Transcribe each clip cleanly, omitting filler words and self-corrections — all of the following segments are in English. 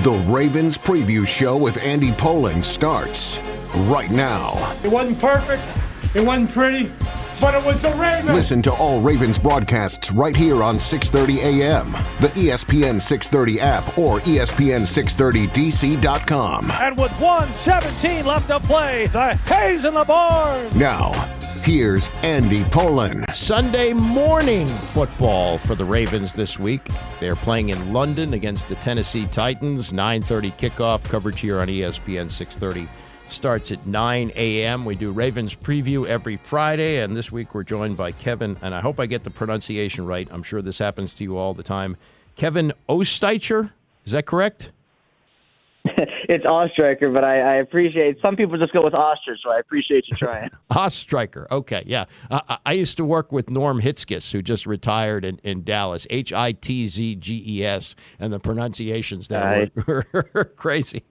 The Ravens Preview Show with Andy Pollin starts right now. It wasn't perfect, it wasn't pretty, but it was the Ravens. Listen to all Ravens broadcasts right here on 6:30 a.m., the ESPN 630 app, or ESPN630DC.com. And with 1:17 left to play, the Hayes in the barn. Now, here's Andy Pollin. Sunday morning football for the Ravens this week. They're playing in London against the Tennessee Titans. 9:30 kickoff. Coverage here on ESPN 630 starts at 9 a.m. We do Ravens preview every Friday, and this week we're joined by Kevin, and I hope I get the pronunciation right. I'm sure this happens to you all the time. Kevin Oestreicher, is that correct? It's Oestreicher, but I appreciate some people just go with Oster, so I appreciate you trying. Oestreicher, okay, yeah. I used to work with Norm Hitzges, who just retired in Dallas, Hitzges, and the pronunciations there were crazy.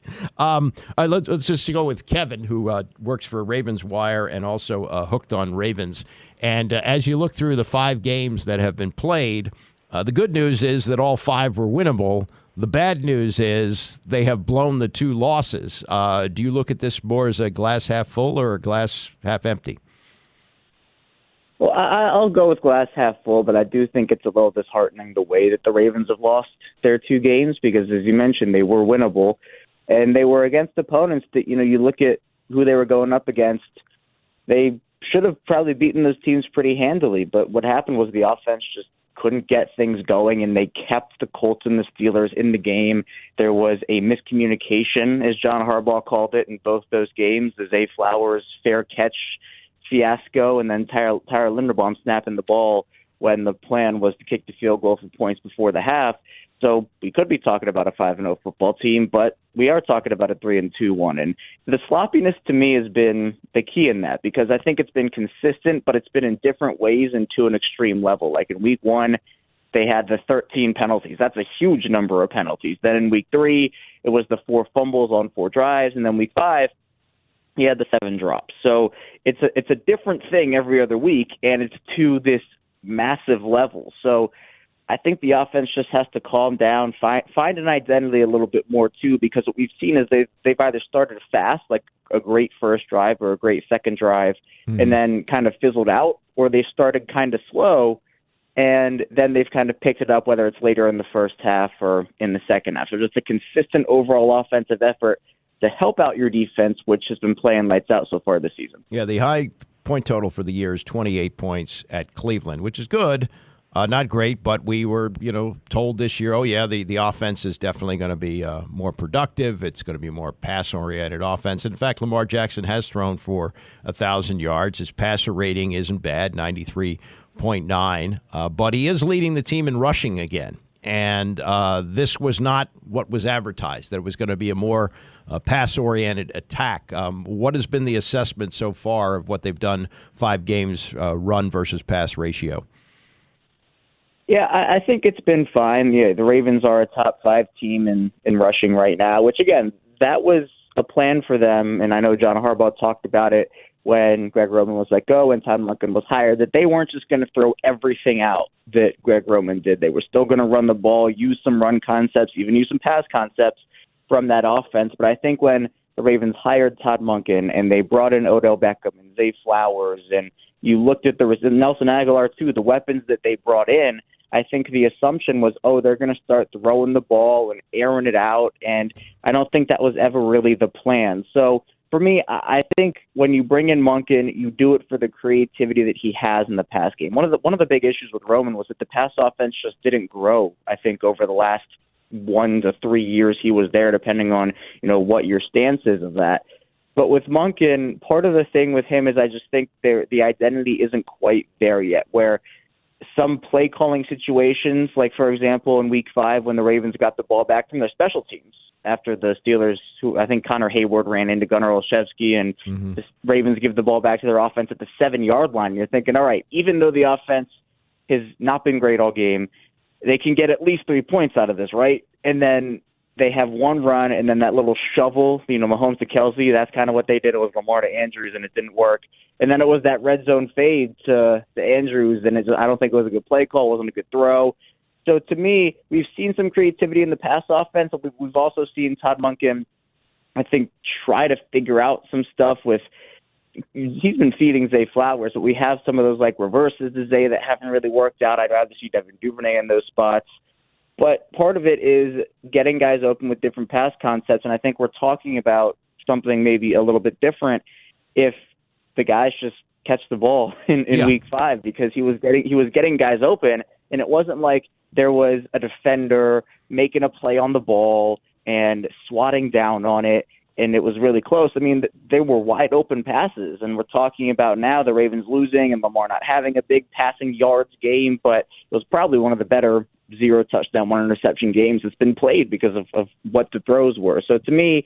Let's just go with Kevin, who works for Ravens Wire and also Hooked on Ravens. And as you look through the 5 games that have been played, the good news is that all 5 were winnable. The bad news is they have blown the 2 losses. Do you look at this more as a glass half full or a glass half empty? Well, I'll go with glass half full, but I do think it's a little disheartening the way that the Ravens have lost their 2 games because, as you mentioned, they were winnable, and they were against opponents that, you look at who they were going up against. They should have probably beaten those teams pretty handily, but what happened was the offense just couldn't get things going, and they kept the Colts and the Steelers in the game. There was a miscommunication, as John Harbaugh called it, in both those games. The Zay Flowers fair catch fiasco, and then Tyler Linderbaum snapping the ball when the plan was to kick the field goal for points before the half. So we could be talking about a 5-0 football team, but we are talking about a 3-2 one. And the sloppiness to me has been the key in that because I think it's been consistent, but it's been in different ways and to an extreme level. Like in week 1, they had the 13 penalties. That's a huge number of penalties. Then in week 3, it was the 4 fumbles on 4 drives. And then week 5, he had the 7 drops. So it's a different thing every other week, and it's to this massive level. So I think the offense just has to calm down, find an identity a little bit more, too, because what we've seen is they've either started fast, like a great first drive or a great second drive, and then kind of fizzled out, or they started kind of slow, and then they've kind of picked it up, whether it's later in the first half or in the second half. So just a consistent overall offensive effort to help out your defense, which has been playing lights out so far this season. Yeah, the high point total for the year is 28 points at Cleveland, which is good. Not great, but we were, told this year, the offense is definitely going to be more productive. It's going to be more pass-oriented offense. In fact, Lamar Jackson has thrown for 1,000 yards. His passer rating isn't bad, 93.9, but he is leading the team in rushing again. And this was not what was advertised, that it was going to be a more pass-oriented attack. What has been the assessment so far of what they've done 5 games run versus pass ratio? Yeah, I think it's been fine. Yeah, the Ravens are a top 5 team in rushing right now, which, again, that was a plan for them. And I know John Harbaugh talked about it when Greg Roman was let go and Todd Monken was hired, that they weren't just going to throw everything out that Greg Roman did. They were still going to run the ball, use some run concepts, even use some pass concepts from that offense. But I think when the Ravens hired Todd Monken and they brought in Odell Beckham and Zay Flowers, and you looked at Nelson Aguilar, too, the weapons that they brought in, I think the assumption was, they're going to start throwing the ball and airing it out, and I don't think that was ever really the plan. So for me, I think when you bring in Monken, you do it for the creativity that he has in the pass game. One of the big issues with Roman was that the pass offense just didn't grow, I think, over the last 1 to 3 years he was there, depending on, what your stance is of that. But with Monken, part of the thing with him is I just think the identity isn't quite there yet, where some play calling situations, like, for example, in week 5 when the Ravens got the ball back from their special teams after the Steelers, who I think Connor Hayward ran into Gunnar Olszewski, and the Ravens give the ball back to their offense at the 7-yard line. You're thinking, all right, even though the offense has not been great all game, they can get at least 3 points out of this, right? And then they have one run, and then that little shovel, Mahomes to Kelsey, that's kind of what they did. It was Lamar to Andrews, and it didn't work. And then it was that red zone fade to Andrews, and I don't think it was a good play call. It wasn't a good throw. So to me, we've seen some creativity in the pass offense. We've also seen Todd Monken, I think, try to figure out some stuff with – he's been feeding Zay Flowers, but we have some of those like reverses to Zay that haven't really worked out. I'd rather see Devin Duvernay in those spots. But part of it is getting guys open with different pass concepts, and I think we're talking about something maybe a little bit different if the guys just catch the ball in week 5, because he was getting guys open, and it wasn't like there was a defender making a play on the ball and swatting down on it, and it was really close. I mean, they were wide open passes, and we're talking about now the Ravens losing and Lamar not having a big passing yards game, but it was probably one of the better 0 touchdown, 1 interception games that's been played because of what the throws were. So to me,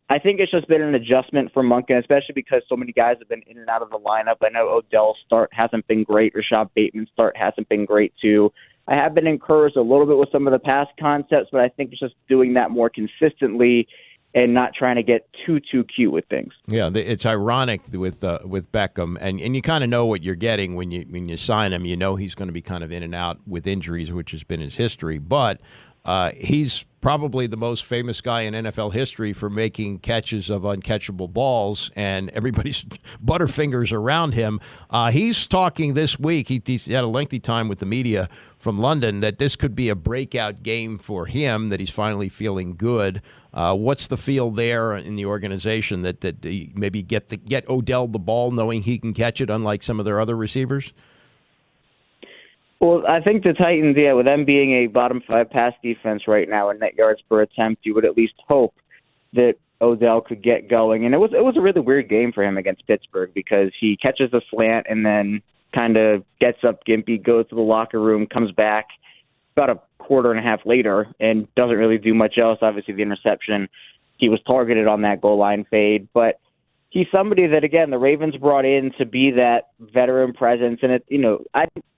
I think it's just been an adjustment for Monken, especially because so many guys have been in and out of the lineup. I know Odell's start hasn't been great. Rashad Bateman's start hasn't been great too. I have been encouraged a little bit with some of the pass concepts, but I think it's just doing that more consistently and not trying to get too cute with things. Yeah, it's ironic with Beckham, and you kind of know what you're getting when you sign him. You know he's going to be kind of in and out with injuries, which has been his history. But he's probably the most famous guy in NFL history for making catches of uncatchable balls, and everybody's butterfingers around him. He's talking this week. He's had a lengthy time with the media from London that this could be a breakout game for him, that he's finally feeling good. What's the feel there in the organization that maybe get Odell the ball knowing he can catch it, unlike some of their other receivers? Well, I think the Titans, with them being a bottom 5 pass defense right now in net yards per attempt, you would at least hope that Odell could get going. And it was a really weird game for him against Pittsburgh, because he catches a slant and then kind of gets up gimpy, goes to the locker room, comes back about a quarter and a half later and doesn't really do much else. Obviously, the interception, he was targeted on that goal line fade, but he's somebody that, again, the Ravens brought in to be that veteran presence. And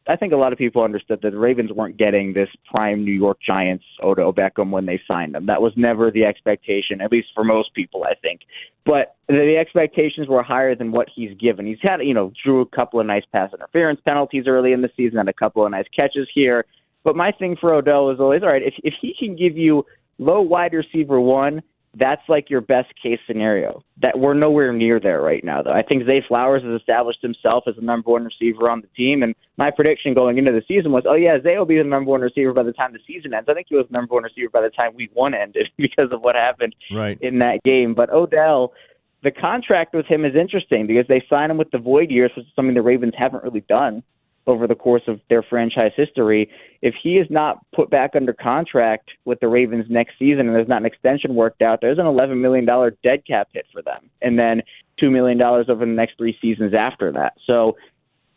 I think a lot of people understood that the Ravens weren't getting this prime New York Giants Odell Beckham when they signed him. That was never the expectation, at least for most people, I think. But the expectations were higher than what he's given. He's had, drew a couple of nice pass interference penalties early in the season, had a couple of nice catches here. But my thing for Odell is always, all right, if he can give you low wide receiver 1, that's like your best case scenario. That we're nowhere near there right now, though. I think Zay Flowers has established himself as the number 1 receiver on the team, and my prediction going into the season was, Zay will be the number 1 receiver by the time the season ends. I think he was the number 1 receiver by the time week 1 ended because of what happened in that game. But Odell, the contract with him is interesting because they signed him with the void years, which is something the Ravens haven't really done over the course of their franchise history. If he is not put back under contract with the Ravens next season and there's not an extension worked out, there's an $11 million dead cap hit for them, and then $2 million over the next 3 seasons after that. So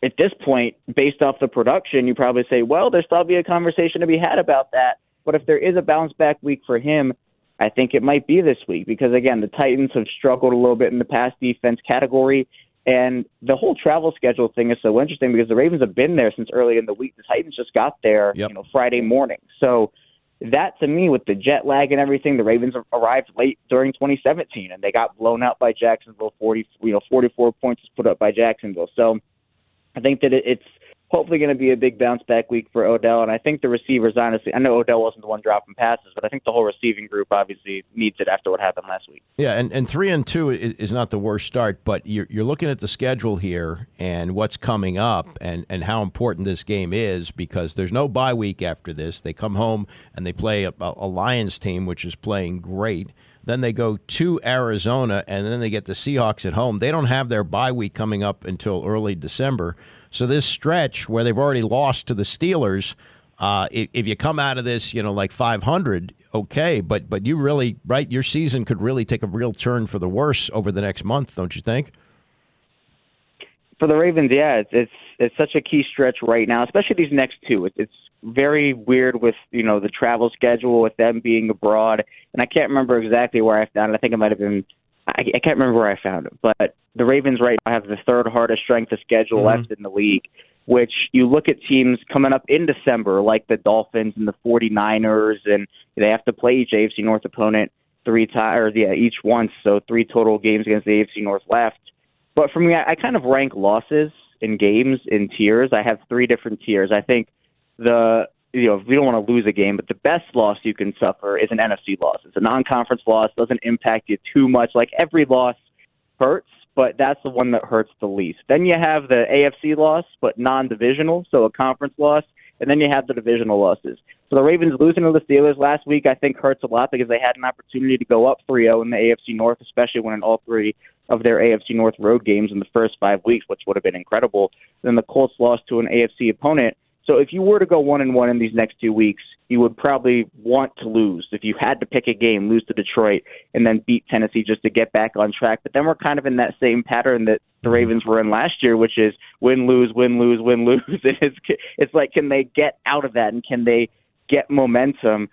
at this point, based off the production, you probably say, well, there's probably a conversation to be had about that. But if there is a bounce back week for him, I think it might be this week because, again, the Titans have struggled a little bit in the pass defense category. And the whole travel schedule thing is so interesting because the Ravens have been there since early in the week. The Titans just got there, Friday morning. So that, to me, with the jet lag and everything, the Ravens arrived late during 2017, and they got blown out by Jacksonville. 44 points was put up by Jacksonville. So I think that it's hopefully going to be a big bounce-back week for Odell. And I think the receivers, honestly, I know Odell wasn't the one dropping passes, but I think the whole receiving group obviously needs it after what happened last week. Yeah, and 3-2 is not the worst start, but you're looking at the schedule here and what's coming up and how important this game is because there's no bye week after this. They come home and they play a Lions team, which is playing great. Then they go to Arizona, and then they get the Seahawks at home. They don't have their bye week coming up until early December. So this stretch where they've already lost to the Steelers, if you come out of this, like 500, okay, but you really, your season could really take a real turn for the worse over the next month, don't you think? For the Ravens, yeah, it's such a key stretch right now, especially these next 2. It's very weird with, the travel schedule with them being abroad. And I can't remember exactly where I found it. I think it might have been I can't remember where I found it, but the Ravens right now have the 3rd hardest strength of schedule left in the league, which you look at teams coming up in December like the Dolphins and the 49ers, and they have to play each AFC North opponent 3 times, each once, so 3 total games against the AFC North left. But for me, I kind of rank losses in games in tiers. I have 3 different tiers. I think the we don't want to lose a game, but the best loss you can suffer is an NFC loss. It's a non-conference loss, doesn't impact you too much. Like, every loss hurts, but that's the one that hurts the least. Then you have the AFC loss, but non-divisional, so a conference loss, and then you have the divisional losses. So the Ravens losing to the Steelers last week, I think, hurts a lot because they had an opportunity to go up 3-0 in the AFC North, especially winning all three of their AFC North road games in the first 5 weeks, which would have been incredible. Then the Colts lost to an AFC opponent. So if you were to go 1-1 in these next 2 weeks, you would probably want to lose. If you had to pick a game, lose to Detroit and then beat Tennessee just to get back on track. But then we're kind of in that same pattern that the Ravens were in last year, which is win, lose, win, lose, win, lose. It's like, can they get out of that and can they get momentum?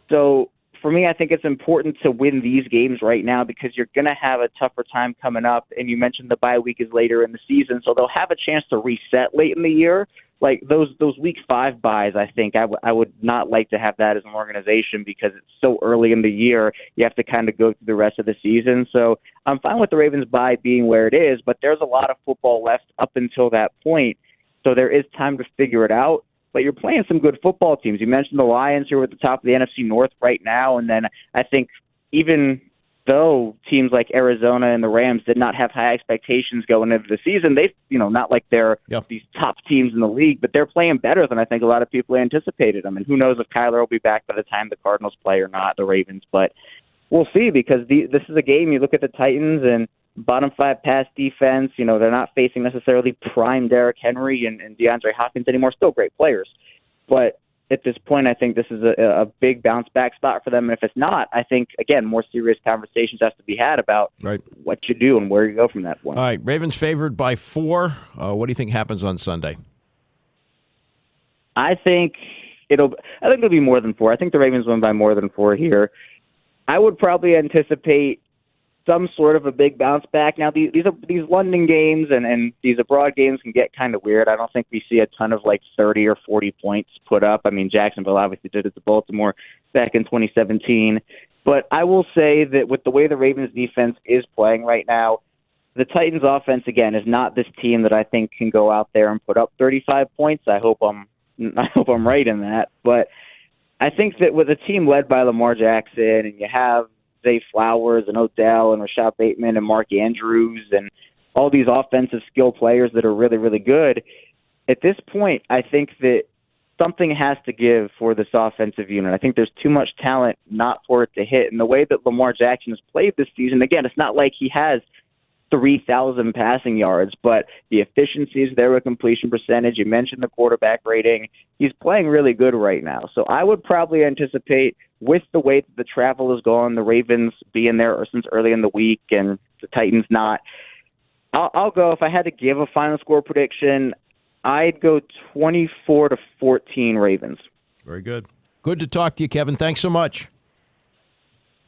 So for me, I think it's important to win these games right now because you're going to have a tougher time coming up. And you mentioned the bye week is later in the season, so they'll have a chance to reset late in the year. Like those week 5 buys, I think I would not like to have that as an organization because it's so early in the year. You have to kind of go through the rest of the season. So I'm fine with the Ravens bye being where it is, but there's a lot of football left up until that point. So there is time to figure it out. But you're playing some good football teams. You mentioned the Lions, who are at the top of the NFC North right now. And then I think even though teams like Arizona and the Rams did not have high expectations going into the season, they, not like they're these top teams in the league, but they're playing better than I think a lot of people anticipated. I mean, who knows if Kyler will be back by the time the Cardinals play or not, the Ravens. But we'll see because this is a game. You look at the Titans and bottom 5 pass defense, they're not facing necessarily prime Derrick Henry and DeAndre Hopkins anymore. Still great players. But at this point, I think this is a big bounce-back spot for them. And if it's not, I think, again, more serious conversations have to be had about what you do and where you go from that point. All right, Ravens favored by 4. What do you think happens on Sunday? I think it'll be more than 4. I think the Ravens win by more than 4 here. I would probably anticipate some sort of a big bounce back. Now, these London games and these abroad games can get kind of weird. I don't think we see a ton of 30 or 40 points put up. I mean, Jacksonville obviously did it to Baltimore back in 2017. But I will say that with the way the Ravens defense is playing right now, the Titans offense, again, is not this team that I think can go out there and put up 35 points. I hope I'm right in that. But I think that with a team led by Lamar Jackson and you have Zay Flowers and Odell and Rashad Bateman and Mark Andrews and all these offensive skill players that are really, really good, at this point, I think that something has to give for this offensive unit. I think there's too much talent not for it to hit. And the way that Lamar Jackson has played this season, again, it's not like he has 3,000 passing yards, but the efficiency is there with completion percentage. You mentioned the quarterback rating. He's playing really good right now. So I would probably anticipate, with the way that the travel is going, the Ravens being there since early in the week and the Titans not, I'll go, if I had to give a final score prediction, I'd go 24-14 Ravens. Very good. Good to talk to you, Kevin. Thanks so much.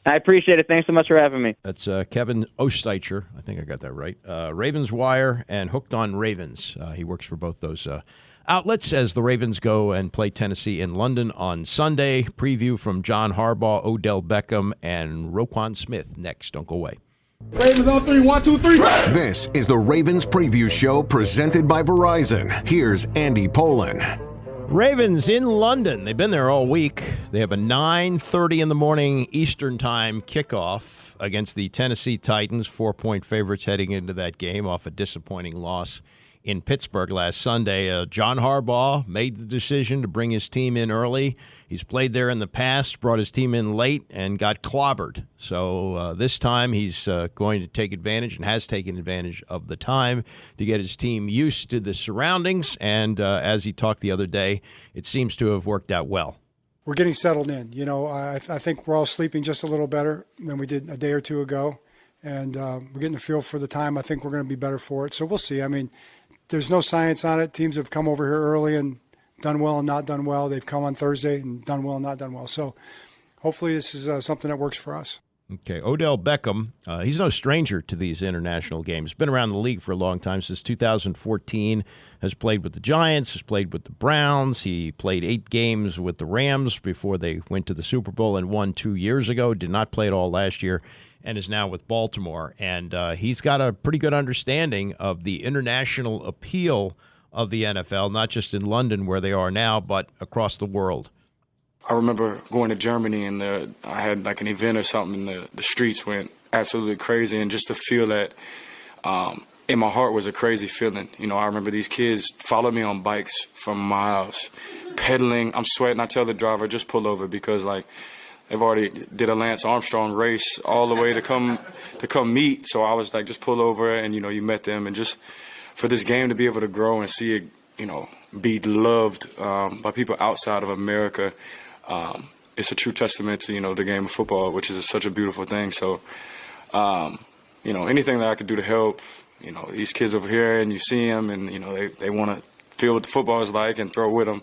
I appreciate it. Thanks so much for having me. That's Kevin Oestreicher. I think I got that right. Ravens Wire and Hooked on Ravens. He works for both those outlets as the Ravens go and play Tennessee in London on Sunday. Preview from John Harbaugh, Odell Beckham, and Roquan Smith next. Don't go away. Ravens on 3, 1, 2, 3. This is the Ravens Preview Show presented by Verizon. Here's Andy Pollin. Ravens in London. They've been there all week. They have a 9:30 in the morning Eastern Time kickoff against the Tennessee Titans, 4-point favorites heading into that game off a disappointing loss in Pittsburgh last Sunday. John Harbaugh made the decision to bring his team in early. He's played there in the past, brought his team in late, and got clobbered. So this time he's going to take advantage and has taken advantage of the time to get his team used to the surroundings. And as he talked the other day, it seems to have worked out well. We're getting settled in. I think we're all sleeping just a little better than we did a day or two ago. And we're getting a feel for the time. I think we're going to be better for it. So we'll see. I mean, there's no science on it. Teams have come over here early and done well and not done well. They've come on Thursday and done well and not done well. So hopefully this is something that works for us. Okay, Odell Beckham, he's no stranger to these international games. Been around the league for a long time, since 2014. Has played with the Giants, has played with the Browns. He played 8 games with the Rams before they went to the Super Bowl and won 2 years ago. Did not play at all last year and is now with Baltimore. And he's got a pretty good understanding of the international appeal of the NFL, not just in London where they are now, but across the world? I remember going to Germany and I had like an event or something, and the streets went absolutely crazy, and just to feel that in my heart was a crazy feeling. You know, I remember these kids followed me on bikes for miles, pedaling. I'm sweating. I tell the driver, just pull over, because like they've already did a Lance Armstrong race all the way to come meet. So I was like, just pull over, and, you know, you met them. And just for this game to be able to grow and see it, you know, be loved by people outside of America, it's a true testament to, you know, the game of football, which is such a beautiful thing. So, you know, anything that I could do to help, you know, these kids over here, and you see them, and, you know, they want to feel what the football is like and throw with them.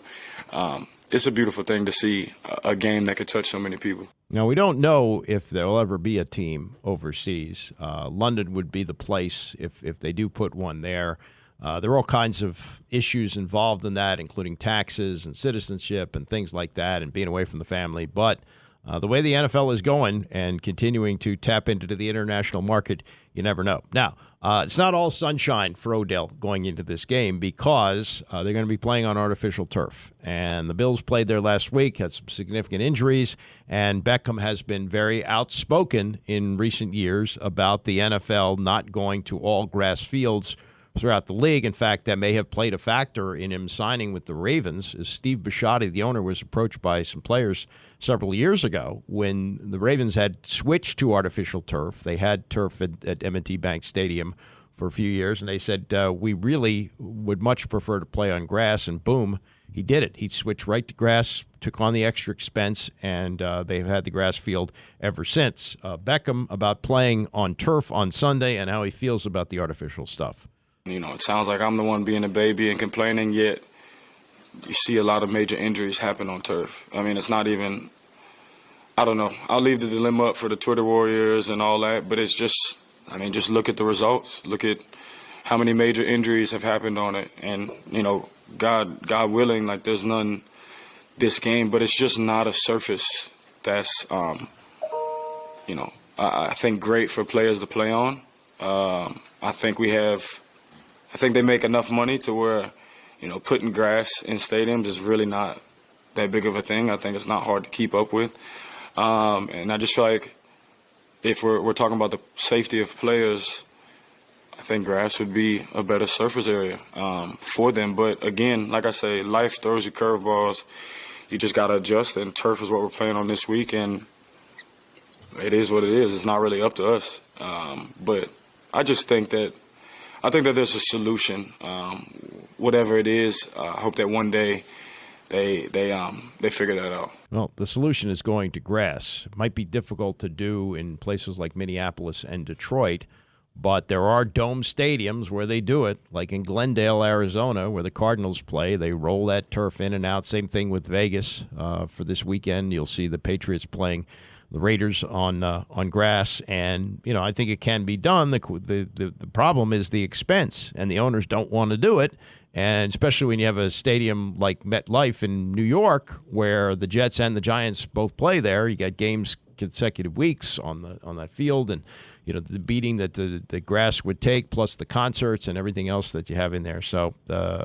It's a beautiful thing to see a game that could touch so many people. Now, we don't know if there will ever be a team overseas. London would be the place if they do put one there. There are all kinds of issues involved in that, including taxes and citizenship and things like that, and being away from the family. But the way the NFL is going and continuing to tap into the international market, you never know. Now, it's not all sunshine for Odell going into this game, because they're going to be playing on artificial turf. And the Bills played there last week, had some significant injuries, and Beckham has been very outspoken in recent years about the NFL not going to all grass fields throughout the league. In fact, that may have played a factor in him signing with the Ravens, as Steve Bisciotti, the owner, was approached by some players several years ago when the Ravens had switched to artificial turf. They had turf at M&T Bank Stadium for a few years, and they said, we really would much prefer to play on grass, and boom, he did it. He switched right to grass, took on the extra expense, and they've had the grass field ever since. Beckham about playing on turf on Sunday and how he feels about the artificial stuff. You know, it sounds like I'm the one being a baby and complaining, yet you see a lot of major injuries happen on turf. I mean, it's not even, I don't know. I'll leave the dilemma up for the Twitter warriors and all that, but it's just, I mean, just look at the results. Look at how many major injuries have happened on it. And, you know, God willing, like, there's none this game, but it's just not a surface that's, you know, I think great for players to play on. I think they make enough money to where, you know, putting grass in stadiums is really not that big of a thing. I think it's not hard to keep up with. And I just feel like if we're talking about the safety of players, I think grass would be a better surface area for them. But again, like I say, life throws you curveballs. You just got to adjust, and turf is what we're playing on this week, and it is what it is. It's not really up to us. But I just think that there's a solution, whatever it is. I hope that one day they figure that out. Well, the solution is going to grass. It might be difficult to do in places like Minneapolis and Detroit, but there are dome stadiums where they do it, like in Glendale, Arizona, where the Cardinals play. They roll that turf in and out. Same thing with Vegas. For this weekend, you'll see the Patriots playing the Raiders on grass, and you know, I think it can be done. The problem is the expense, and the owners don't want to do it, and especially when you have a stadium like MetLife in New York, where the Jets and the Giants both play there. You got games consecutive weeks on that field, and you know, the beating that the grass would take, plus the concerts and everything else that you have in there. So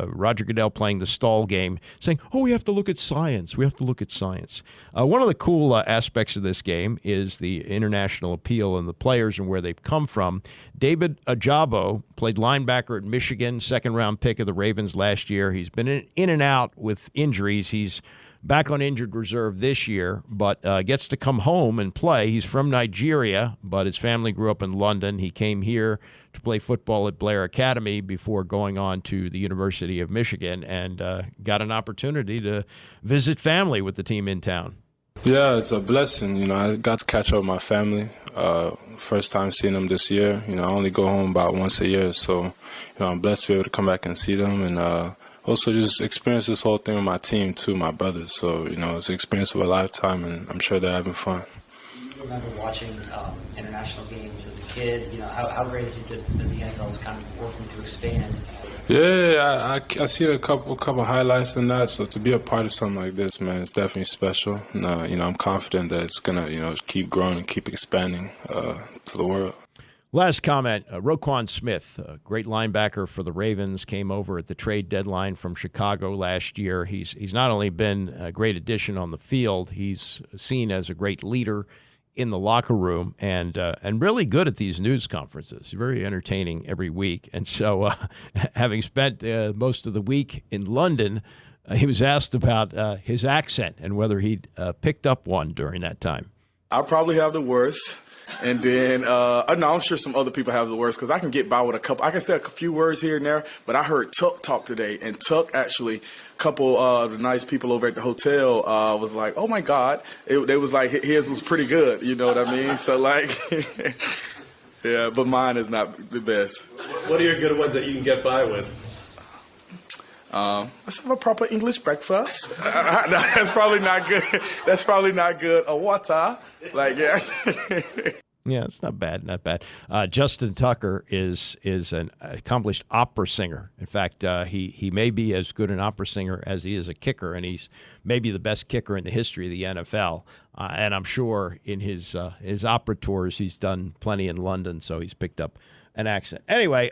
Roger Goodell playing the stall game, saying, oh, we have to look at science. We have to look at science. One of the cool aspects of this game is the international appeal and the players and where they've come from. David Ajabo played linebacker at Michigan, second-round pick of the Ravens last year. He's been in and out with injuries. He's back on injured reserve this year, but gets to come home and play. He's from Nigeria, but his family grew up in London. He came here to play football at Blair Academy before going on to the University of Michigan, and got an opportunity to visit family with the team in town. Yeah, it's a blessing. You know, I got to catch up with my family. First time seeing them this year. You know, I only go home about once a year, so you know, I'm blessed to be able to come back and see them, and also just experience this whole thing with my team too, my brothers. So, you know, it's an experience of a lifetime, and I'm sure they're having fun. You remember watching international games as a kid? You know, how great is it that the NFL is kind of working to expand? Yeah, I see a couple highlights in that. So to be a part of something like this, man, it's definitely special. And, you know, I'm confident that it's gonna, you know, keep growing and keep expanding to the world. Last comment, Roquan Smith, a great linebacker for the Ravens, came over at the trade deadline from Chicago last year. He's not only been a great addition on the field, he's seen as a great leader in the locker room and really good at these news conferences. Very entertaining every week. And so having spent most of the week in London, he was asked about his accent and whether he'd picked up one during that time. I probably have the worst. And then, no, I'm sure some other people have the worst because I can get by with a couple. I can say a few words here and there, but I heard Tuck talk today. And Tuck, actually, a couple of the nice people over at the hotel was like, oh, my God. It was like his was pretty good. You know what I mean? So, like, yeah, but mine is not the best. What are your good ones that you can get by with? Let's have a proper English breakfast. No, that's probably not good. That's probably not good. A water. Like, yeah. Yeah, it's not bad, not bad. Justin Tucker is an accomplished opera singer. In fact, he may be as good an opera singer as he is a kicker, and he's maybe the best kicker in the history of the NFL. And I'm sure in his opera tours, he's done plenty in London, so he's picked up an accent. Anyway,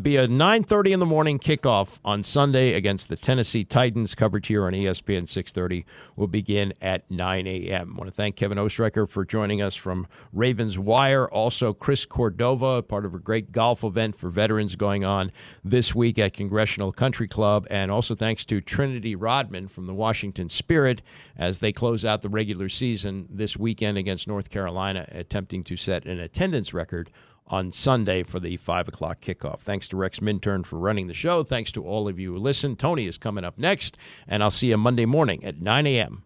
be a 9:30 in the morning kickoff on Sunday against the Tennessee Titans. Coverage here on ESPN 630 will begin at 9 a.m. I want to thank Kevin Oestreicher for joining us from Ravens Wire. Also, Chris Cordova, part of a great golf event for veterans going on this week at Congressional Country Club. And also thanks to Trinity Rodman from the Washington Spirit as they close out the regular season this weekend against North Carolina, attempting to set an attendance record on Sunday for the 5 o'clock kickoff. Thanks to Rex Minturn for running the show. Thanks to all of you who listen. Tony is coming up next, and I'll see you Monday morning at 9 a.m.